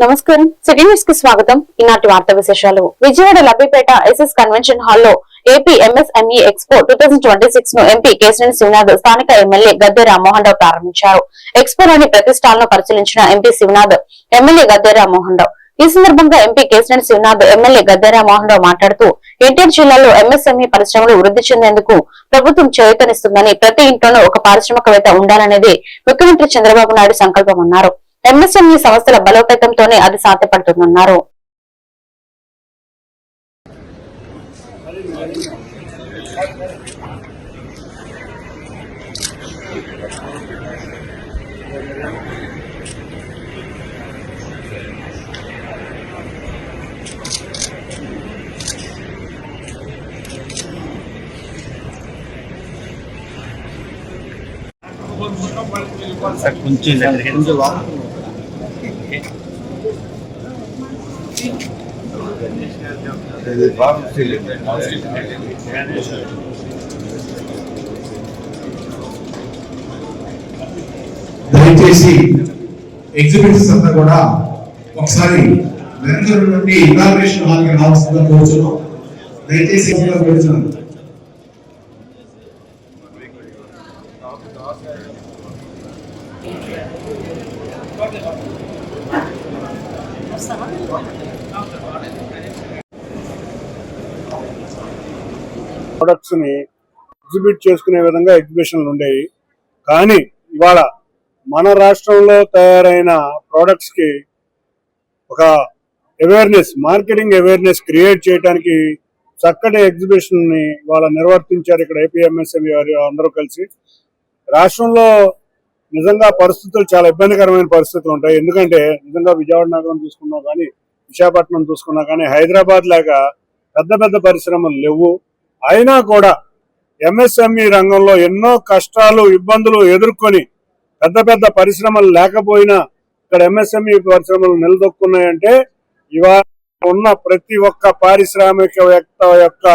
నమస్కారం city news కి స్వాగతం. ఈనాటి వార్తా విశేషాలు. విజయవాడ లబ్బిపేట ఎస్ఎస్ కన్వెన్షన్ హాల్లో ఏపీ ఎంఎస్ఎంఈ ఎక్స్పో 2026 ను ఎంపీ కేశినేని శివనాథ్ స్థానిక ఎమ్మెల్యే గద్దె రామ్మోహన్ రావు ప్రారంభించారు. ఎక్స్పోలోని ప్రతి స్టాల్ ను పరిశీలించిన ఎంపీ శివనాథ్ ఎమ్మెల్యే గద్దె రామ్మోహన్ రావు. ఈ సందర్భంగా ఎంపీ కేశినేని శివనాథ్ ఎమ్మెల్యే గద్దె రామ్మోహన్ రావు మాట్లాడుతూ ఎన్టీఆర్ జిల్లాలో ఎంఎస్ఎంఈ పరిశ్రమలు వృద్ధి చెందేందుకు ప్రభుత్వం చేయూతనిస్తుందని, ప్రతి ఇంట్లోనూ ఒక పారిశ్రామికవేత్త ఉండాలనేది ముఖ్యమంత్రి చంద్రబాబు నాయుడు సంకల్పమన్నారు. ఎంఎస్ఎంఈ సంస్థల బలోపేతంతోనే అది సాధ్యపడుతుందన్నారు. దయచేసి ఎగ్జిబిట్స్ అంతా కూడా ఒకసారి వెనకల నుండి ఇనాగ్రేషన్ హాల్ కి రావాల్సిందిగా కోరుచున్నాం. దయచేసి కోరుచున్నాను. ప్రొడక్ట్స్ ని ఎగ్జిబిట్ చేసుకునే విధంగా ఎగ్జిబిషన్లు ఉండేవి. కానీ ఇవాళ మన రాష్ట్రంలో తయారైన ప్రొడక్ట్స్ కి ఒక మార్కెటింగ్ అవేర్నెస్ క్రియేట్ చేయడానికి చక్కటి ఎగ్జిబిషన్ ని ఇవాళ నిర్వర్తించారు ఇక్కడ ఏపీఎంఎస్ఎంఈ వారు అందరూ కలిసి. రాష్ట్రంలో నిజంగా పరిస్థితులు చాలా ఇబ్బందికరమైన పరిస్థితులు ఉంటాయి. ఎందుకంటే నిజంగా విజయవాడ నగరం చూసుకున్నా కానీ, విశాఖపట్నం చూసుకున్నా కానీ, హైదరాబాద్ లాగా పెద్ద పెద్ద పరిశ్రమలు లేవు. అయినా కూడా ఎంఎస్ఎంఈ రంగంలో ఎన్నో కష్టాలు ఇబ్బందులు ఎదుర్కొని పెద్ద పెద్ద పరిశ్రమలు లేకపోయినా ఇక్కడ ఎంఎస్ఎంఈ పరిశ్రమలు నిలదొక్కున్నాయంటే ఇవాళ ఉన్న ప్రతి ఒక్క పారిశ్రామికవేత్త యొక్క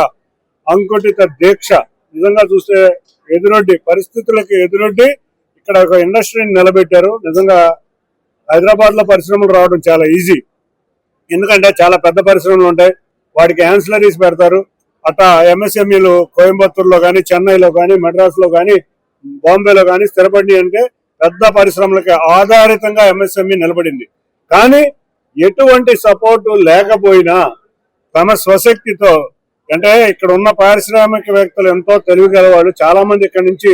అంకుటిత దీక్ష. నిజంగా చూస్తే పరిస్థితులకు ఎదురొడ్డి ఇక్కడ ఒక ఇండస్ట్రీని నిలబెట్టారు. నిజంగా హైదరాబాద్ లో పరిశ్రమలు రావడం చాలా ఈజీ. ఎందుకంటే చాలా పెద్ద పరిశ్రమలు ఉంటాయి, వాటికి యాన్సిలరీస్ పెడతారు. అట్లా ఎంఎస్ఎంఈలు కోయంబత్తూరులో కానీ, చెన్నైలో కానీ, మద్రాసులో కానీ, బాంబేలో కానీ స్థిరపడి అంటే పెద్ద పరిశ్రమలకి ఆధారితంగా ఎంఎస్ఎంఈ నిలబడింది. కానీ ఎటువంటి సపోర్టు లేకపోయినా తమ స్వశక్తితో, అంటే ఇక్కడ ఉన్న పారిశ్రామికవేత్తలు ఎంతో తెలివిగల వాళ్ళు చాలా మంది ఇక్కడ నుంచి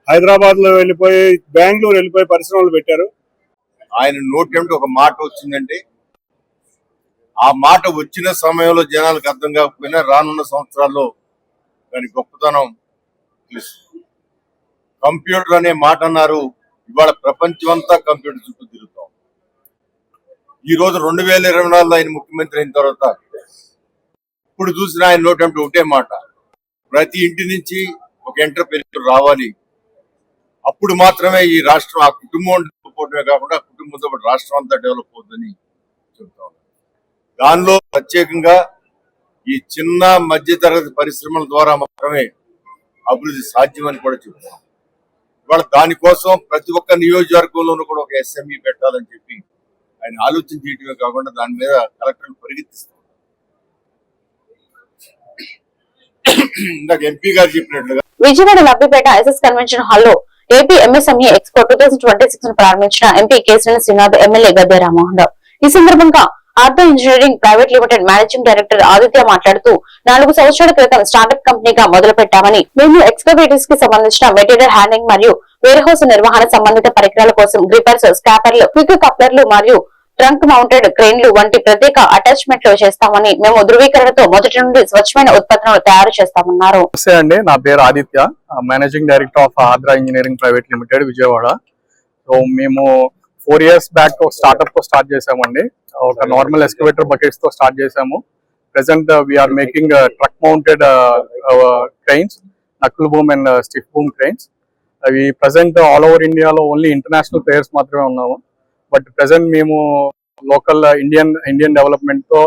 హైదరాబాద్ లో వెళ్ళిపోయి, బెంగళూరు వెళ్ళిపోయి పరిశ్రమలు పెట్టారు. ఆయన నోటి అంటే ఒక మాట వచ్చిందంటే ఆ మాట వచ్చిన సమయంలో జనాలకు అర్థం కాకపోయినా రానున్న సంవత్సరాల్లో దాని గొప్పతనం తెలుస్తుంది. కంప్యూటర్ అనే మాట అన్నారు. ఇవాళ ప్రపంచం అంతా కంప్యూటర్ చుట్టూ తిరుగుతాం. ఈ రోజు 2024లో ఆయన ముఖ్యమంత్రి అయిన తర్వాత ఇప్పుడు చూసిన ఆయన నోటి అంటే ఒకటే మాట, ప్రతి ఇంటి నుంచి ఒక ఎంటర్‌ప్రెన్యూర్ రావాలి. అప్పుడు మాత్రమే ఈ రాష్ట్రం ఆ కుటుంబం డెవలప్ అవడమే కాకుండా కుటుంబంతో పాటు రాష్ట్రం అంతా డెవలప్ అవుతుందని చెప్తా ఉన్నాను. దానిలో ప్రత్యేకంగా ఈ చిన్న మధ్యతరగతి పరిశ్రమల ద్వారా మాత్రమే అభివృద్ధి సాధ్యమని కూడా చెప్తాం. ఇవాళ దానికోసం ప్రతి ఒక్క నియోజకవర్గంలోనూ కూడా ఒక ఎస్ఎంఈ పెట్టాలని చెప్పి ఆయన ఆలోచన చేయడమే కాకుండా దాని మీద కలెక్టర్లు పరిగెత్తిస్తాం. ఇందాక ఎంపీ గారు చెప్పినట్లుగా విజయవాడ లబ్బిపేట ఎస్ఎస్ కన్వెన్షన్ హాల్లో ఏపీ ఎంఎస్ఎంఈ ఎక్స్పో 2026 ను ప్రారంభించిన ఎంపీ కేశినేని శివనాథ్ ఎమ్మెల్యే గద్దె రామ్మోహన్ రావు. ఈ సందర్భంగా ortho engineering private limited managing director Aditya మాట్లాడుతూ 4 సంవత్సరాల క్రితం స్టార్టప్ కంపెనీగా మొదలు పెట్టామని, మేము ఎక్స్కవేటర్స్ కి సంబంధించిన మెటీరియల్ హ్యాండింగ్ మరియు వేర్ హౌస్ నిర్వహణ సంబంధిత పరికరాల కోసం గ్రిపర్స్, స్కాపర్లు, క్విక్ కప్లర్లు మరియు ట్రంక్ మౌంటెడ్ క్రెయిన్లు వంటి ప్రత్యేక అటాచ్మెంట్లు చేస్తామని, మేము ధృవీకరణతో మొదటి నుండి స్వచ్ఛమైన ఉత్పత్తులను తయారు చేస్తామన్నారు. అండి, నా పేరు Aditya, managing director of Aadra engineering private limited Vijayawada. So మేము 4 years బ్యాక్ స్టార్ట్అప్ తో స్టార్ట్ చేసామండి. ఒక నార్మల్ ఎక్స్కవేటర్ బకెట్స్ తో స్టార్ట్ చేసాము. Present we are making truck mounted cranes, knuckle boom and stiff boom cranes. అవి ప్రెసెంట్ ఆల్ ఓవర్ ఇండియాలో ఓన్లీ ఇంటర్నేషనల్ ప్లేయర్స్ మాత్రమే ఉన్నాము. బట్ ప్రెసెంట్ మేము లోకల్ ఇండియన్ డెవలప్మెంట్ తో,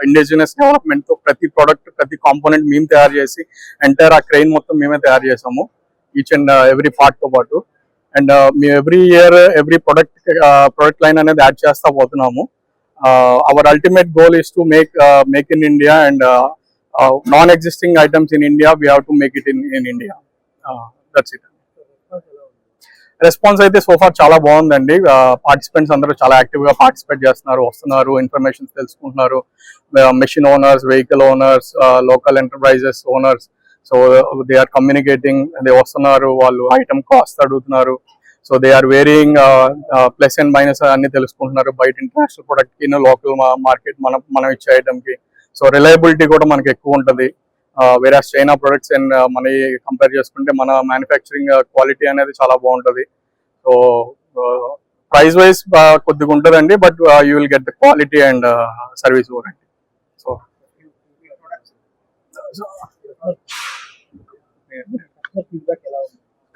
ఇండిజినస్ డెవలప్మెంట్ తో ప్రతి ప్రోడక్ట్, ప్రతి కాంపోనెంట్ మేము తయారు చేసి ఎంటైర్ ఆ క్రెయిన్ మొత్తం మేమే తయారు చేసాము, ఈచ్ అండ్ ఎవ్రీ పార్ట్ తో పాటు. అండ్ మేము every year every product line అనేది యాడ్ చేస్తా పోతున్నాము. our ultimate goal is to make in India, and non-existing items in India we have to make it in India. That's it. Response అయితే so far చాలా బాగుందండి. Participants అందరూ చాలా active గా participate చేస్తున్నారు, వస్తున్నారు, ఇన్ఫర్మేషన్ తెలుసుకుంటున్నారు. Machine owners, vehicle owners, local enterprises owners, so they are communicating, they వస్తున్నారు, వాళ్ళు ఐటమ్ కాస్ట్ అడుగుతున్నారు. So they are varying plus and minus అన్ని తెలుసుకుంటున్నారు బయట ఇంటర్నేషనల్ ప్రొడక్ట్ కి లోకల్ మార్కెట్ మనం ఇచ్చే ఐటమ్ కి. సో రిలయబిలిటీ కూడా మనకి ఎక్కువ ఉంటుంది. వేరే చైనా ప్రొడక్ట్స్ అండ్ మన కంపేర్ చేసుకుంటే మన మ్యానుఫ్యాక్చరింగ్ క్వాలిటీ అనేది చాలా బాగుంటుంది. సో ప్రైస్ వైజ్ కొద్దిగా ఉంటుందండి, but you will get the quality and service oriented. So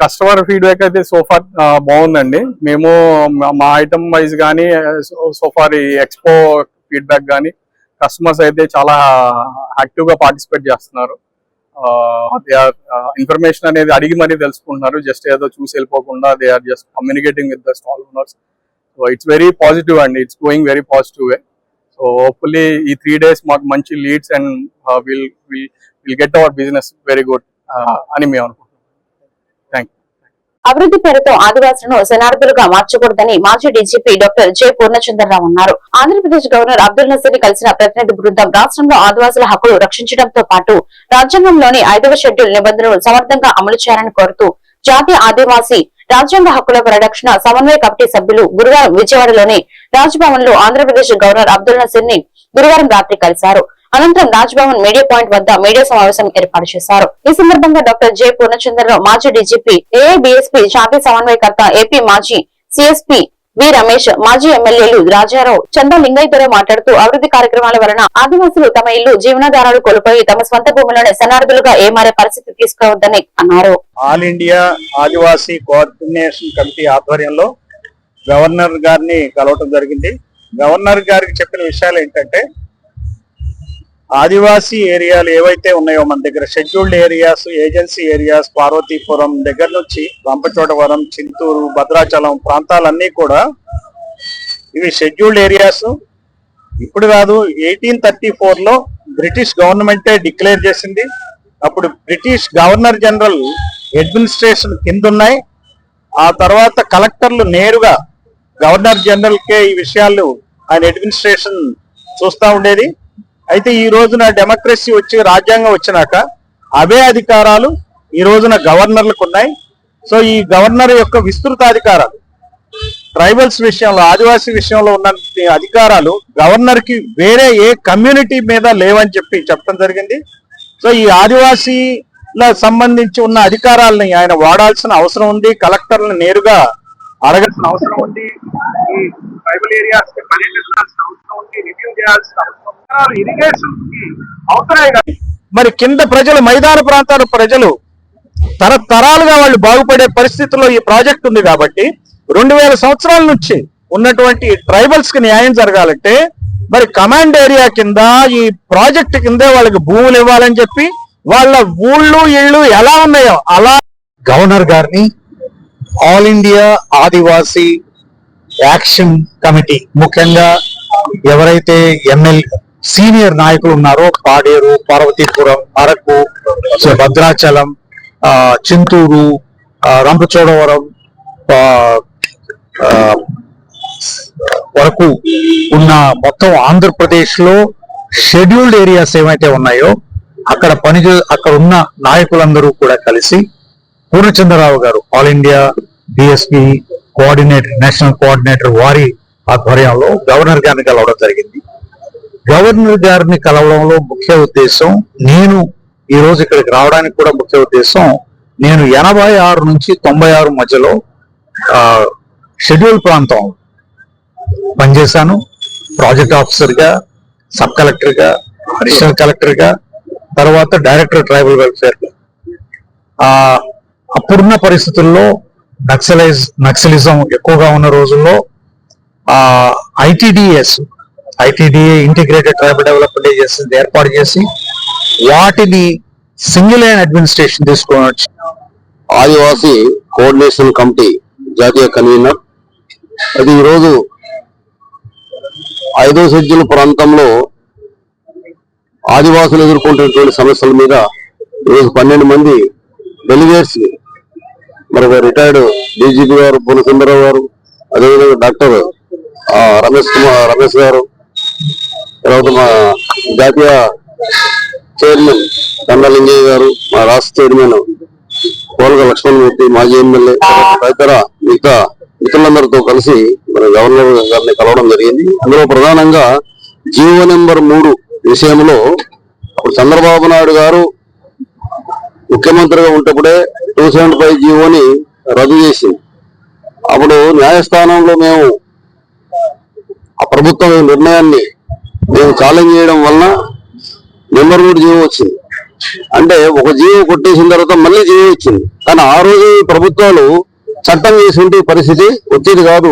customer feedback అయితే సోఫార్ బాగుందండి. మేము మా ఐటమ్ వైజ్ కానీ సోఫార్ ఈ ఎక్స్పో ఫీడ్బ్యాక్ కానీ కస్టమర్స్ అయితే చాలా యాక్టివ్ గా పార్టిసిపేట్ చేస్తున్నారు. ఇన్ఫర్మేషన్ అనేది అడిగి మరీ తెలుసుకుంటున్నారు, జస్ట్ ఏదో చూసి వెళ్ళిపోకుండా they are just communicating with the stall owners. So it's very positive అండి, it's going very positive way. So hopefully ఈ 3 days మాకు మంచి leads and will get our business very good అని మేము అనుకుంటున్నాం. Thank you. అభివృద్ధి పేరుతో ఆదివాసులను శనార్థులుగా మార్చకూడదని మాజీ డీజీపీ డాక్టర్ జె పూర్ణచంద్రరావు అన్నారు. ఆంధ్రప్రదేశ్ గవర్నర్ అబ్దుల్ నజీర్ ని కలిసిన ప్రతినిధి బృందం రాష్ట్రంలో ఆదివాసుల హక్కులు రక్షించడంతో పాటు రాజ్యాంగంలోని 5వ షెడ్యూల్ నిబంధనలు సమర్థంగా అమలు చేయాలని కోరుతూ జాతీయ ఆదివాసీ రాజ్యాంగ హక్కుల పరిరక్షణ సమన్వయ కమిటీ సభ్యులు గురువారం విజయవాడలోని రాజ్భవన్ లో ఆంధ్రప్రదేశ్ గవర్నర్ అబ్దుల్ నజీర్ ని గురువారం రాత్రి కలిశారు. అనంతరం రాజ్భవన్ మీడియా పాయింట్ వద్ద మీడియా సమావేశం ఏర్పాటు చేశారు. ఈ సందర్భంగా డాక్టర్ జె పూర్ణచంద్రరావు, మాజీ డీజీపీ, ఏఐబీఎస్పీ జాతీయ సమన్వయకర్త, ఏపీ మాజీ సిఎస్పీ వి రమేష్, మాజీ ఎమ్మెల్యేలు రాజారావు, చందా లింగయ్యతో మాట్లాడుతూ అభివృద్ధి కార్యక్రమాల వలన ఆదివాసులు తమ ఇల్లు, జీవనాధారాలు కోల్పోయి తమ స్వంత భూములను శనార్థులుగా ఏమారే పరిస్థితి తీసుకురావద్దని అన్నారు. ఆల్ ఇండియా ఆదివాసీ కోఆర్డినేషన్ కమిటీ ఆధ్వర్యంలో గవర్నర్ గారిని కలవటం జరిగింది. గవర్నర్ గారికి చెప్పిన విషయాలు ఏంటంటే, ఆదివాసీ ఏరియాలు ఏవైతే ఉన్నాయో మన దగ్గర scheduled areas, agency areas, Parvathipuram దగ్గర నుంచి రంపచోడవరం, చింతూరు, భద్రాచలం ప్రాంతాలన్నీ కూడా ఇవి షెడ్యూల్డ్ ఏరియాస్. ఇప్పుడు కాదు, 1834లో బ్రిటిష్ గవర్నమెంటే డిక్లేర్ చేసింది. అప్పుడు బ్రిటిష్ గవర్నర్ జనరల్ అడ్మినిస్ట్రేషన్ కింద ఉన్నాయి. ఆ తర్వాత కలెక్టర్లు నేరుగా గవర్నర్ జనరల్ కే ఈ విషయాలు ఆయన అడ్మినిస్ట్రేషన్ చూస్తూ ఉండేది. అయితే ఈ రోజున డెమోక్రసీ వచ్చి రాజ్యాంగం వచ్చినాక అవే అధికారాలు ఈ రోజున గవర్నర్లకు ఉన్నాయి. సో ఈ గవర్నర్ యొక్క విస్తృతాధికారాలు ట్రైబల్స్ విషయంలో, ఆదివాసీ విషయంలో ఉన్న అధికారాలు గవర్నర్ కి వేరే ఏ కమ్యూనిటీ మీద లేవని చెప్పడం జరిగింది. సో ఈ ఆదివాసీల సంబంధించి ఉన్న అధికారాలని ఆయన వాడాల్సిన అవసరం ఉంది. కలెక్టర్లను నేరుగా అడగాల్సిన అవసరం ఉంది. ఈ ట్రైబల్ ఏరియాస్ కి పర్యటించాల్సిన అవసరం ఉంది, రివ్యూ చేయాల్సిన అవసరం ఉంది. ఇరిగేషన్ కి అవసరమే. మరి కింద ప్రజలు, మైదాన ప్రాంతాల ప్రజలు తరతరాలుగా వాళ్ళు బాగుపడే పరిస్థితుల్లో ఈ ప్రాజెక్ట్ ఉంది. కాబట్టి 2000 సంవత్సరాల నుంచి ఉన్నటువంటి ట్రైబల్స్ కి న్యాయం జరగాలంటే మరి కమాండ్ ఏరియా కింద ఈ ప్రాజెక్ట్ కిందే వాళ్ళకి భూములు ఇవ్వాలని చెప్పి వాళ్ళ ఊళ్ళు ఇళ్ళు ఎలా ఉన్నాయో అలా గవర్నర్ గారిని ఆల్ ఇండియా ఆదివాసీ యాక్షన్ కమిటీ, ముఖ్యంగా ఎవరైతే సీనియర్ నాయకులు ఉన్నారో పాడేరు, పార్వతీపురం, అరకు, భద్రాచలం, చింతూరు, రంపచోడవరం వరకు ఉన్న మొత్తం ఆంధ్రప్రదేశ్ లో షెడ్యూల్డ్ ఏరియాస్ ఏమైతే ఉన్నాయో అక్కడ ఉన్న నాయకులందరూ కూడా కలిసి పూర్ణచంద్రరావు గారు, all India DSP coordinator, national coordinator వారి ఆధ్వర్యంలో గవర్నర్ గారిని కలవడం జరిగింది. గవర్నర్ గారిని కలవడంలో ముఖ్య ఉద్దేశం, నేను ఈ రోజు ఇక్కడికి రావడానికి కూడా ముఖ్య ఉద్దేశం, నేను 86 నుంచి 96 మధ్యలో షెడ్యూల్ ప్రాంతం పనిచేశాను. ప్రాజెక్ట్ ఆఫీసర్ గా, సబ్ కలెక్టర్ గా, అడిషనల్ కలెక్టర్ గా, తర్వాత డైరెక్టర్ ట్రైబల్ వెల్ఫేర్. అప్పుడున్న పరిస్థితుల్లో నక్సలిజం ఎక్కువగా ఉన్న రోజుల్లో ITDA integrated tribal development agency ఏర్పాటు చేసి వాటిని సింగిల్ లైన్ అడ్మినిస్ట్రేషన్ తీసుకొని వచ్చి ఆదివాసీ కోఆర్డినేషన్ కమిటీ జాతీయ కన్వీనర్. అది ఈరోజు 5వ షెడ్యూల్ ప్రాంతంలో ఆదివాసులు ఎదుర్కొంటున్నటువంటి సమస్యల మీద ఈరోజు 12 మంది డెలిగేట్స్ మరి రిటైర్డ్ డీజీపీ గారు పూర్ణచంద్రరావు గారు, అదేవిధంగా డాక్టర్ రమేష్ గారు, తర్వాత మా జాతీయ చైర్మన్ కండలింగయ్య గారు, మా రాష్ట్ర చైర్మన్ కోలగ లక్ష్మణమూర్తి, మాజీ ఎమ్మెల్యే, తదితర మిగతా మిత్రులందరితో కలిసి మన గవర్నర్ గారిని కలవడం జరిగింది. అందులో ప్రధానంగా జీవో నెంబర్ 3 విషయంలో అప్పుడు చంద్రబాబు నాయుడు గారు ముఖ్యమంత్రిగా ఉంటప్పుడే 275 జీవోని రద్దు చేసింది. అప్పుడు న్యాయస్థానంలో మేము ఆ ప్రభుత్వం నిర్ణయాన్ని ఛాలెంజ్ చేయడం వలన నెంబర్ 3 జీవో వచ్చింది. అంటే ఒక జీవో కొట్టేసిన తర్వాత మళ్ళీ జీవో ఇచ్చింది. కానీ ఆ రోజు ప్రభుత్వాలు చట్టం చేసి పరిస్థితి వచ్చేది కాదు.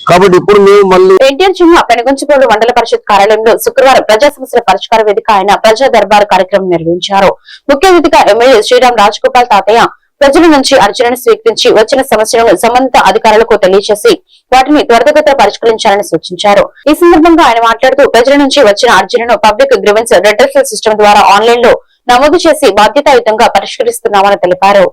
కాబట్టి ఇప్పుడు మేము మళ్ళీ ఎన్టీఆర్ జిల్లా పెనుగంచిప్రోలు మండల పరిషత్ కార్యాలయంలో శుక్రవారం ప్రజా సమస్యల పరిష్కార వేదిక ఆయన ప్రజా దర్బార్ కార్యక్రమం నిర్వహించారు. ముఖ్య అతిథిగా ఎమ్మెల్యే శ్రీరామ్ రాజగోపాల్ తాతయ్య ప్రజల నుంచి అర్జీలను స్వీకరించి వచ్చిన సమస్యలను సంబంధిత అధికారులకు తెలియజేసి వాటిని త్వరితగతిన పరిష్కరించాలని సూచించారు. ఈ సందర్భంగా ఆయన మాట్లాడుతూ ప్రజల నుంచి వచ్చిన అర్జీలను పబ్లిక్ గ్రీవెన్స్ రెడ్రెసల్ సిస్టమ్ ద్వారా ఆన్లైన్ లో నమోదు చేసి బాధ్యతాయుతంగా పరిష్కరిస్తున్నామని తెలిపారు.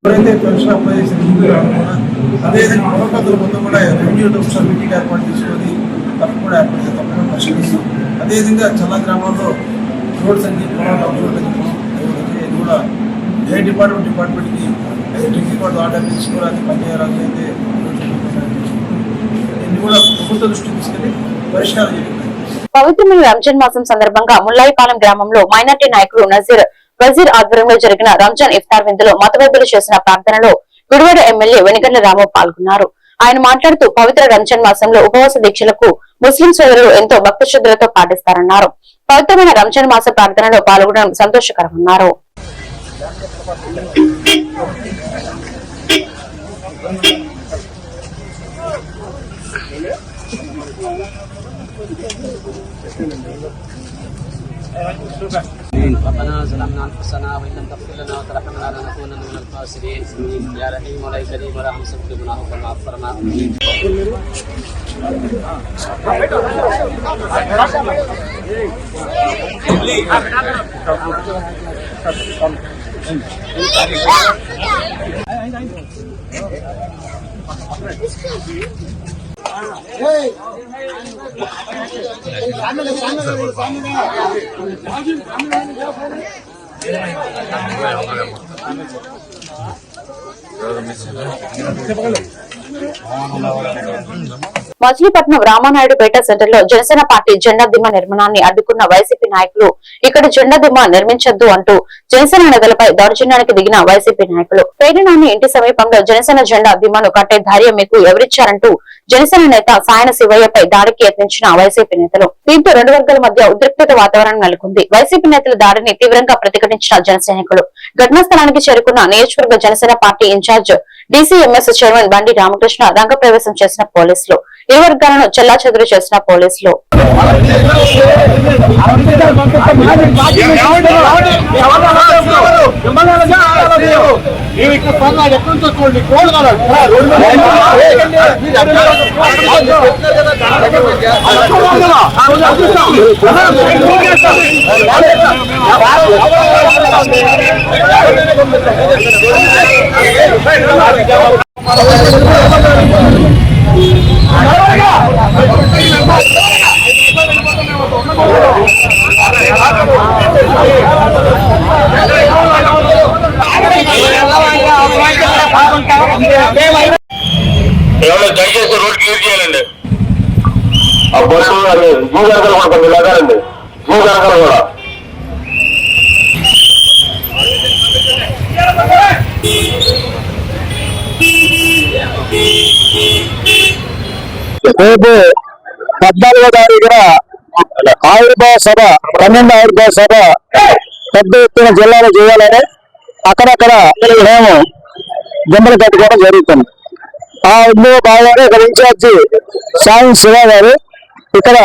ఎవరైతే పెన్షన్ అప్లై చేసిన అదేవిధంగా ప్రభుత్వం మొత్తం కూడా రెవెన్యూ మీటింగ్ ఏర్పాటు చేసుకొని తప్పకుండా కూడా ఏర్పాటు చేసి తప్పకుండా పరిశీలిస్తాం. అదేవిధంగా చాలా గ్రామాల్లో రోడ్స్ అన్ని ఇది కూడా ఏ డిపార్ట్మెంట్కి డ్రింకింగ్ వాటర్ ఆర్డర్ తీసుకుని అది పనిచేయాలని అయితే ఇన్ని కూడా ప్రభుత్వ దృష్టికి తీసుకెళ్లి పరిష్కారం చేయాలి. పవిత్రమైన రంజాన్ మాసం సందర్భంగా ముల్లాయిపాలెం గ్రామంలో మైనార్టీ నాయకులు వజీర్ ఆధ్వర్యంలో జరిగిన రంజాన్ ఇఫ్తార్ విందులో మతవైద్యులు చేసిన ప్రార్థనలో గుడివాడ ఎమ్మెల్యే వెనిగండ్ల రాము పాల్గొన్నారు. ఆయన మాట్లాడుతూ పవిత్ర రంజాన్ మాసంలో ఉపవాస దీక్షలకు ముస్లిం సోదరులు ఎంతో భక్తి శ్రద్ధలతో పాటిస్తారన్నారు. పవిత్రమైన రంజాన్ మాస ప్రార్థనలో పాల్గొనడం సంతోషకరమన్నారు. ربنا ظلمنا انفسنا وان لم تغفر لنا وترحمنا لنكونن من الخاسرين يا رحيم ولا كريم ولا حسب ذنوبنا وما غفرنا మచిలీపట్నం రామానాయుడుపేట సెంటర్ లో జనసేన పార్టీ జెండా దిమ్మ నిర్మాణాన్ని అడ్డుకున్న వైసీపీ నాయకులు ఇక్కడ జెండా దిమ్మ నిర్మించొద్దు అంటూ జనసేన నేతలపై దౌర్జన్యానికి దిగిన వైసీపీ నాయకులు పేరునాని ఇంటి సమీపంలో జనసేన జెండా దిమ్మను కట్టే ధైర్యం మీకు ఎవరిచ్చారంటూ జనసేన నేత సాయన శివయ్యపై దాడికి యత్నించిన వైసీపీ నేతలు. దీంతో రెండు వర్గాల మధ్య ఉద్రిక్తత వాతావరణం నెలకొంది. వైసీపీ నేతల దాడిని తీవ్రంగా ప్రతిఘటించిన జనసైనికులు ఘటనా స్థలానికి చేరుకున్న నియోజకవర్గ Janasena party incharge DCMS chairman Bandi Ramakrishna రంగప్రవేశం చేసిన పోలీసులు, ఇరు వర్గాలను చెల్లాచెదురు చేసిన పోలీసులు. దయచేసి రోడ్ క్లియర్ చేయాలండి. ఆ బస్సు జీవనగర్ కూడా కొంచెం లేదండి, జీవనగర్ కూడా రేపు 14వ తారీఖున ఆవిర్భావ సభ 12వ ఆవిర్భావ సభ పెద్ద ఎత్తున జిల్లాలో చేయాలని అక్కడక్కడ మేము దిమ్మలు కట్టుకోవడం జరుగుతుంది. ఆ ఇందులో భాగంగా ఇక్కడ ఇన్ఛార్జి సాయం శివ గారు ఇక్కడ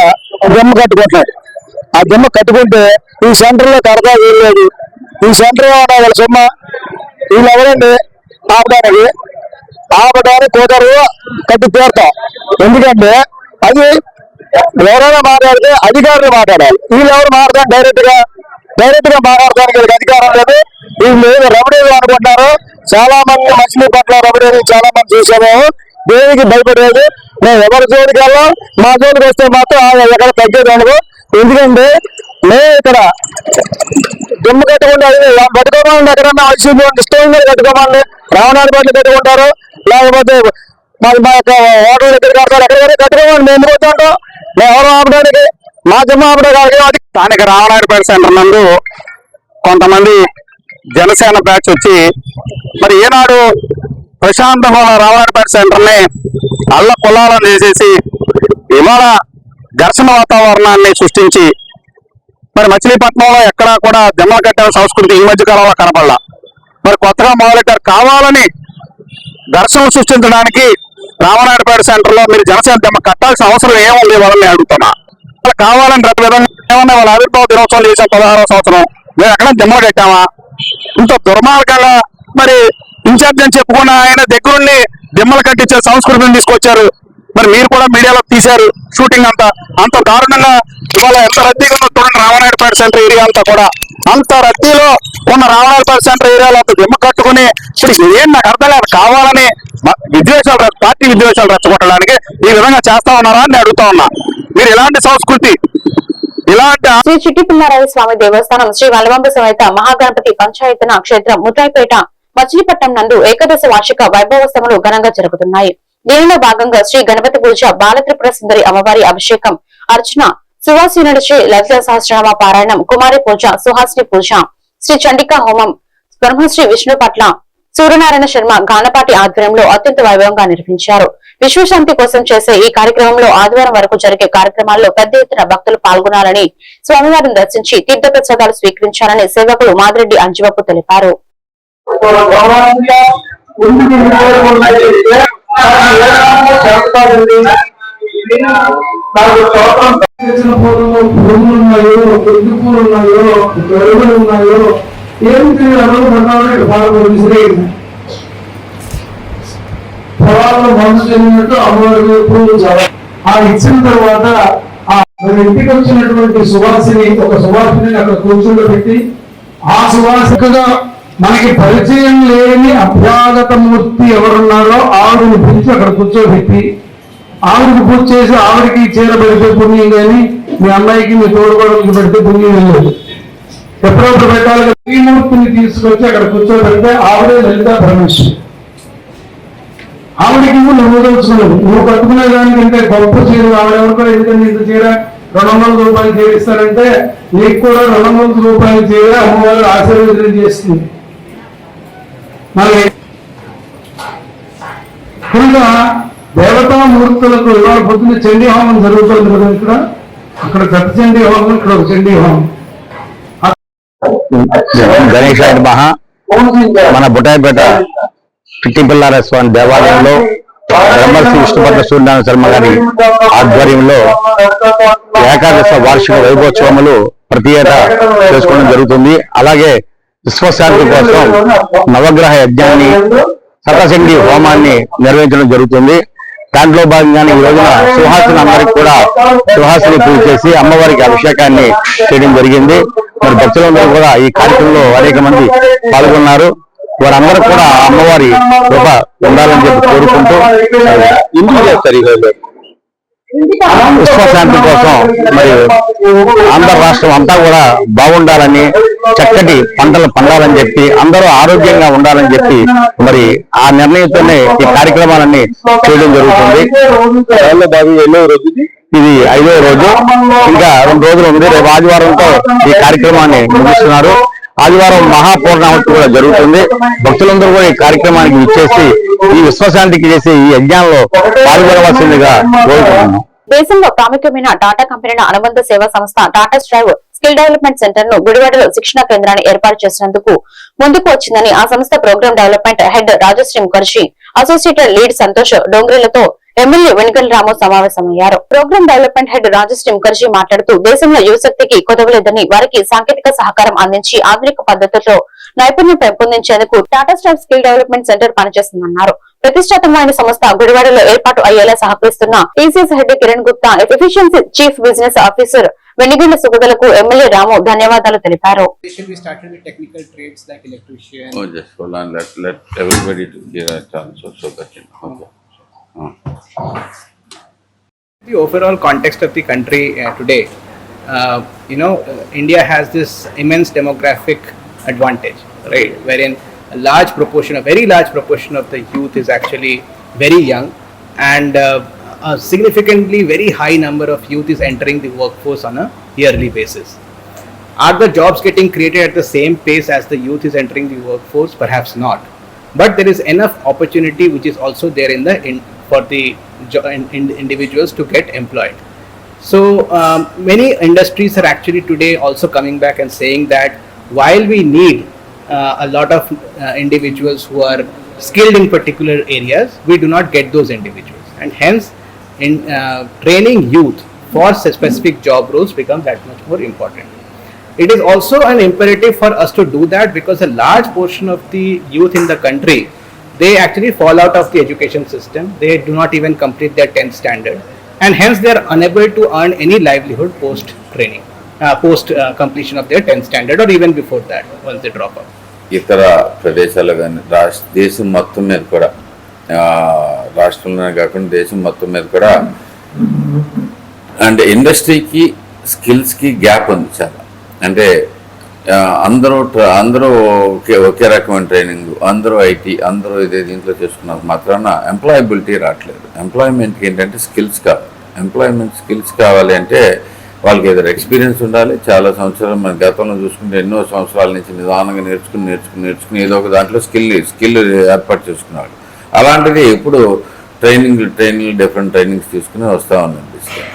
దిమ్మ కట్టుకుంటున్నారు. ఆ దిమ్మ కట్టుకుంటే ఈ సెంటర్ లో కడతా వీల్లేదు. ఈ సెంటర్ లో ఉన్న వాళ్ళ సొమ్మ వీళ్ళు ఎవరండి ఆపడానికి కుదరు కట్టి తీరుతాం. ఎందుకంటే అది ఎవరైనా మాట్లాడితే అధికారులు మాట్లాడాలి. వీళ్ళు ఎవరు మాట్లాడతారు డైరెక్ట్ గా మాట్లాడడానికి వీళ్ళకి అధికారం లేదు. వీళ్ళు రబడీలు అనుకుంటున్నారు. చాలా మంది మచిలీపట్నం రబడీని చాలా మంది చూసాము. దేనికి భయపడేది మేము ఎవరి జోలికి వెళ్ళాం. మా జోలికి వస్తే మాత్రం ఎక్కడ తగ్గేది అనుకో. ఎందుకంటే మేము ఇక్కడ దిమ్మ కట్టుకుంటే పట్టుకోమండి. ఎక్కడన్నా వైసీపీ ఇష్టం కట్టుకోమండి. రావణాది బట్టలు కట్టుకుంటారు, లేకపోతే మా యొక్క ఓటర్ దగ్గర కడతారు. ఎక్కడికైనా కట్టుకోమండి. మేము ఎందుకు వద్దంటాం? మేము ఎవరు ఆపడానికి మా దిమ్మ ఆపడానికి. స్థానిక రావణాదిపేట సెంటర్ నందు కొంతమంది జనసేన బ్యాచ్ వచ్చి మరి ఏనాడు ప్రశాంతంగా ఉన్న రావణాదిపేట సెంటర్ ని అల్ల పొలాలను చేసేసి ఇవాళ ఘర్షణ వాతావరణాన్ని సృష్టించి మరి మచిలీపట్నంలో ఎక్కడా కూడా దిమ్మలు కట్టే సంస్కృతి ఈ మధ్య కాలంలో కనపడలా. మరి కొత్తగా మొదలెట్టారు. కావాలని ఘర్షణ సృష్టించడానికి రామనాయుడుపేట సెంటర్ లో మీరు జనసేన దిమ్మ కట్టాల్సిన అవసరం ఏముంది వాళ్ళని అడుగుతున్నా. కావాలని ప్రతి విధంగా ఏమన్నా వాళ్ళ ఆవిర్భావ దినోత్సవం చేసాం 16వ సంవత్సరం. మేము ఎక్కడ దిమ్మలు కట్టామా? ఇంత దుర్మార్గంగా మరి ఇన్ఛార్జ్ అని చెప్పుకున్న ఆయన దగ్గరుండి దిమ్మలు కట్టించే సంస్కృతిని తీసుకొచ్చారు. మరి మీరు కూడా మీడియాలో తీశారు షూటింగ్ అంతా. అంత దారుణంగా ఇవాళ ఎంత రద్దీగా ఉన్న చూడండి రామనాయుడుపేట సెంటర్ ఏరియా అంతా కూడా. అంత రద్దీలో ఉన్న రామనాయుడుపేట సెంటర్ ఏరియాలో అంత దిమ్మ కట్టుకుని ఇప్పుడు ఏం నాకు అర్థం లేదు. కావాలని విద్వేషాలు పార్టీ విద్వేషాలు రెచ్చగొట్టడానికి ఈ విధంగా చేస్తా ఉన్నారా అని అడుగుతా ఉన్నా. మీరు ఇలాంటి సంస్కృతి ఇలాంటి శ్రీ చిట్టిపుల్లారాయ స్వామి దేవస్థానం శ్రీ వల్లభంబ సమేత మహాగణపతి పంచాయతన క్షేత్రం ముద్రాయిపేట మచిలీపట్నం నందు ఏకాదశ వార్షిక వైభవోత్సవాలు ఘనంగా జరుగుతున్నాయి. దీనిలో భాగంగా శ్రీ గణపతి పూజ, బాలత్రిపుర సుందరి అమ్మవారి అభిషేకం, అర్చన, సువాసీనుడి శ్రీ లలిత సహస్రనామ పారాయణం, కుమారి పూజ, సుహాసిని పూజ, శ్రీ చండికా హోమం, బ్రహ్మశ్రీ విష్ణు పట్ల సూర్యనారాయణ శర్మ గానపాటి ఆధ్వర్యంలో అత్యంత వైభవంగా నిర్వహించారు. విశ్వశాంతి కోసం చేసే ఈ కార్యక్రమంలో ఆదివారం వరకు జరిగే కార్యక్రమాల్లో పెద్ద ఎత్తున భక్తులు పాల్గొనాలని, స్వామివారిని దర్శించి తీర్థ ప్రసాదాలు స్వీకరించాలని సేవకులు మాదిరెడ్డి అంజుబాబు తెలిపారు. పొలాల్లో మనసు చెందినట్టు అమ్మవారికి పూలు చాలా ఇచ్చిన తర్వాత ఇంటికి వచ్చినటువంటి సువాసిని ఒక సువాసిని అక్కడ కూర్చోబెట్టి ఆ సువాసికగా మనకి పరిచయం లేని అభ్యాగత మూర్తి ఎవరున్నారో ఆవిడని పిలిచి అక్కడ కూర్చోబెట్టి ఆవిడకి పూజ చేసి ఆవిడకి చీర పెడితే పుణ్యం కానీ మీ అమ్మాయికి మీ తోడుకోవడానికి పెడితే పుణ్యం లేదు. ఎప్పుడప్పుడు పెట్టాలి. ఈ మూర్తిని తీసుకొచ్చి అక్కడ కూర్చోబెడితే ఆవిడే లలితా పరమేశ్వరి. ఆవిడకి నువ్వు తెలుసుకున్నావు. నువ్వు కట్టుకునే దానికంటే గొప్ప చీర ఆవిడెవరికో ఎందుకంటే ఇంత చీర 200 రూపాయలు చేయిస్తారంటే నీకు కూడా 200 రూపాయలు చీర అమ్మవారు ఆశీర్వదనం చేస్తుంది. మరి ఇంకా దేవతా మూర్తులకు ఇవాళ పొద్దున్న చండీ హోమం జరుగుతుంది కదా. ఇక్కడ అక్కడ గత చండీ హోమం, ఇక్కడ ఒక చండీ హోమం. గణేశాయ మహా మన బుటాయిపేట చిట్టిపుల్లారాయ స్వామి దేవాలయంలో బ్రహ్మశ్రీ విష్ణుపట్ల సూర్యనారాయణ శర్మ గారి ఆధ్వర్యంలో ఏకాదశ వార్షిక వైభవోత్సవములు ప్రతి ఏటా చేసుకోవడం జరుగుతుంది. అలాగే విశ్వశాంతి కోసం నవగ్రహ యజ్ఞాన్ని, శతచండీ హోమాన్ని నిర్వహించడం జరుగుతుంది. దాంట్లో భాగంగానే ఈ రోజున సుహాసిని అందరికి కూడా సుహాసిని పూజ చేసి అమ్మవారికి అభిషేకాన్ని చేయడం జరిగింది. మరి భక్తులందరూ కూడా ఈ కార్యక్రమంలో అనేక మంది పాల్గొన్నారు. వారందరూ కూడా అమ్మవారి కృప ఉండాలని చెప్పి కోరుకుంటూ ఎందుకు చేస్తారు ఈరోజు విశ్వశాంతి కోసం మరి ఆంధ్ర రాష్ట్రం అంతా కూడా బాగుండాలని, చక్కటి పంటలు పండాలని చెప్పి అందరూ ఆరోగ్యంగా ఉండాలని చెప్పి మరి ఆ నిర్ణయంతోనే ఈ కార్యక్రమాలన్నీ చేయడం జరుగుతుంది. ఇది 5వ రోజు, ఇంకా 2 రోజులు ఉంది. రేపు ఆదివారంతో ఈ కార్యక్రమాన్ని ముగిస్తున్నారు. ఆదివారం మహాపూర్ణాహుతి కూడా జరుగుతుంది. భక్తులందరూ కూడా ఈ కార్యక్రమానికి ఇచ్చేసి ఈ విశ్వశాంతికి చేసి ఈ యజ్ఞంలో పాల్గొనవలసిందిగా కోరుకుంటున్నాం. దేశంలో ప్రాముఖ్యమైన టాటా కంపెనీల అనుబంధ సేవా సంస్థ Tata Strive skill development centre ను గుడివాడలో శిక్షణా కేంద్రాన్ని ఏర్పాటు చేసినందుకు ముందుకు వచ్చిందని ఆ సంస్థ program development head Rajashree Mukherjee, associated lead Santosh డోంగ్రేలతో ఎమ్మెల్యే వెనుగల రాము సమావేశమయ్యారు. Program development head Rajashree Mukherjee మాట్లాడుతూ దేశంలో యువశక్తికి కొదవలేదని, వారికి సాంకేతిక సహకారం అందించి ఆధునిక పద్ధతుల్లో నైపుణ్యం పెంపొందించేందుకు Tata Strive skill development centre పనిచేస్తుందన్నారు. ప్రతిష్టాత్మకమైన సంస్థ గుడివాడలో ఏర్పాటు అయ్యేలా సహకరిస్తున్న TCS head Kiran Gupta, efficiency chief business officer Venigalla సుగదలకు ఎమ్మెల్యే రాము ధన్యవాదాలు తెలిపారు. We started with technical trades like electrician. Oh, just hold on. Let everybody to hear a chance so that you know. Okay. The overall context of the country today, India has this immense demographic advantage, right? Wherein a very large proportion of the youth is actually very young, and a significantly very high number of youth is entering the workforce on a yearly basis. Are the jobs getting created at the same pace as the youth is entering the workforce? Perhaps not. But there is enough opportunity which is also there for the individuals to get employed. So many industries are actually today also coming back and saying that while we need a lot of individuals who are skilled in particular areas, we do not get those individuals, and hence training youth for specific job roles becomes that much more important. It is also an imperative for us to do that because a large portion of the youth in the country, they actually fall out of the education system. They do not even complete their 10th standard, and hence they are unable to earn any livelihood post training, post completion of their 10th standard, or even before that once they drop out. ఇతర ప్రదేశాలు కానీ దేశం మొత్తం మీద కూడా, రాష్ట్రంలోనే కాకుండా దేశం మొత్తం మీద కూడా అంటే ఇండస్ట్రీకి స్కిల్స్కి గ్యాప్ ఉంది చాలా. అంటే అందరూ ఒకే రకమైన ట్రైనింగ్, అందరూ ఐటీ, అందరూ ఇదే దీంట్లో చేసుకున్నారు మాత్రాన ఎంప్లాయబిలిటీ రావట్లేదు. ఎంప్లాయ్మెంట్కి ఏంటంటే స్కిల్స్ కావాలి. ఎంప్లాయ్మెంట్ స్కిల్స్ కావాలి అంటే వాళ్ళకి ఏదో ఎక్స్పీరియన్స్ ఉండాలి. చాలా సంవత్సరాలు మన గతంలో చూసుకుంటే ఎన్నో సంవత్సరాల నుంచి నిదానంగా నేర్చుకుని ఏదో ఒక దాంట్లో స్కిల్ ఏర్పాటు చేసుకున్నాడు. అలాంటిది ఇప్పుడు ట్రైనింగ్ డిఫరెంట్ ట్రైనింగ్స్ తీసుకుని వస్తూ ఉందనిపిస్తుంది.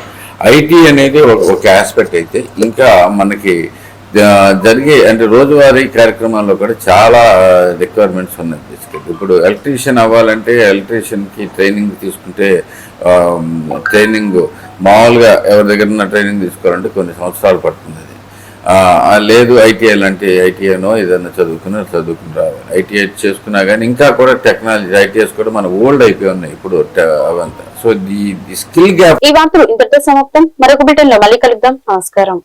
ఐటీ అనేది ఒక ఆస్పెక్ట్ అయితే, ఇంకా మనకి జరిగే అంటే రోజువారీ కార్యక్రమాల్లో కూడా చాలా రిక్వైర్మెంట్స్ ఉన్నాయి. ఇప్పుడు ఎలక్ట్రీషియన్ అవ్వాలంటే ఎలక్ట్రీషియన్కి ట్రైనింగ్ తీసుకుంటే ట్రైనింగ్ మామూలుగా ఎవరి దగ్గర ట్రైనింగ్ తీసుకోవాలంటే కొన్ని సంవత్సరాలు పడుతుంది. అది లేదు ఐటీఐ లాంటి ఐటీఐనో ఏదైనా చదువుకుని రావాలి. ఐటీఐ చేసుకున్నా కానీ ఇంకా కూడా టెక్నాలజీ ఐటీఐస్ కూడా మన ఓల్డ్ అయిపోయి ఉన్నాయి ఇప్పుడు అవంతా. So the skill gap. ఈ వార్తలు ఇంతటితో సమాప్తం. మరొక బిల్టన్ లో మళ్ళీ కలుద్దాం. నమస్కారం.